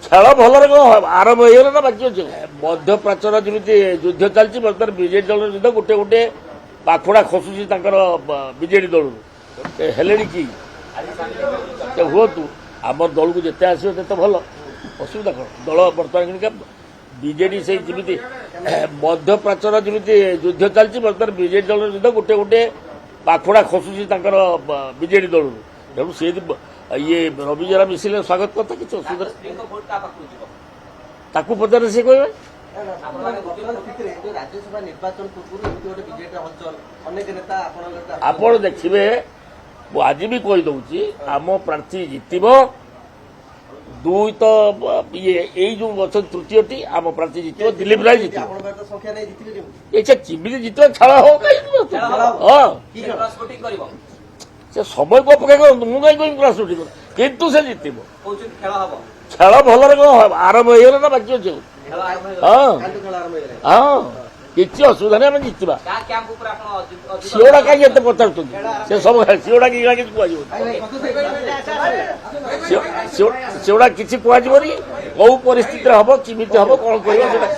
ଖେଳ ଭଲରେ କଣ ଆରମ୍ଭ ହେଇଗଲା ନା ବାକି ଅଛି ମଧ୍ୟପ୍ରାଚ୍ୟର ଯେମିତି ଯୁଦ୍ଧ ଚାଲିଛି ବର୍ତ୍ତମାନ ବିଜେଡି ଦଳର ଯୁଦ୍ଧ ଗୋଟେ ଗୋଟେ ପାଖୁଡା ଖସୁଛି ତାଙ୍କର ବିଜେଡି ଦଳରୁ ହେଲେଣି କି ହୁଅନ୍ତୁ ଆମର ଦଳକୁ ଯେତେ ଆସିବ ସେତେ ଭଲ ଅସୁବିଧା କଣ ଦଳ ବର୍ତ୍ତମାନ ବିଜେଡି ସେଇ ଯେମିତି ମଧ୍ୟପ୍ରାଚ୍ୟର ଯେମିତି ଯୁଦ୍ଧ ଚାଲିଛି ବର୍ତ୍ତମାନ ବିଜେଡି ଦଳର ଯୁଦ୍ଧ ଗୋଟେ ଗୋଟେ ପାଖୁଡା ଖସୁଛି ତାଙ୍କର ବିଜେଡି ଦଳରୁ ତେଣୁ ସେ ଇଏ ରବିଜରା ମିଶିଲେ ସ୍ୱାଗତ କଥା କିଛି ଅସୁବିଧା ତାକୁ ପଚାରେ ସେ କହିବେ ଆପଣ ଦେଖିବେ ମୁଁ ଆଜି ବି କହିଦେଉଛି ଆମ ପ୍ରାର୍ଥୀ ଜିତିବ ଦୁଇ ତ ଇଏ ଏଇ ଯୋଉ ଅଛନ୍ତି ତୃତୀୟଟି ଆମ ପ୍ରାର୍ଥୀ ଜିତିବ ଦିଲ୍ଲୀପ ରାୟ ଜିତିବ ଏଇଟା କେମିତି ଜିତିବ ଖେଳ ହବ ହଁ ସେ ସମୟକୁ ଅପେକ୍ଷା କରନ୍ତୁ ମୁଁ କାହିଁ କହିବି କ୍ଲାସ କିନ୍ତୁ ସେ ଜିତିବ ଖେଳ ଭଲରେ କଣ ଆରମ୍ଭ ହେଇଗଲା ନା ବାକି ଅଛି ହଁ ହଁ କିଛି ଅସୁବିଧା ନାହିଁ ଆମେ ଜିତିବା ସିଓଟା କାହିଁକି ଏତେ ପଚାରୁଛନ୍ତି ସେ ସବୁ ସିଓଟା କିଛି କୁହାଯିବ ସେଗୁଡା କିଛି କୁହାଯିବନି କୋଉ ପରିସ୍ଥିତିରେ ହବ କେମିତି ହବ କଣ କହିବ ସେଟା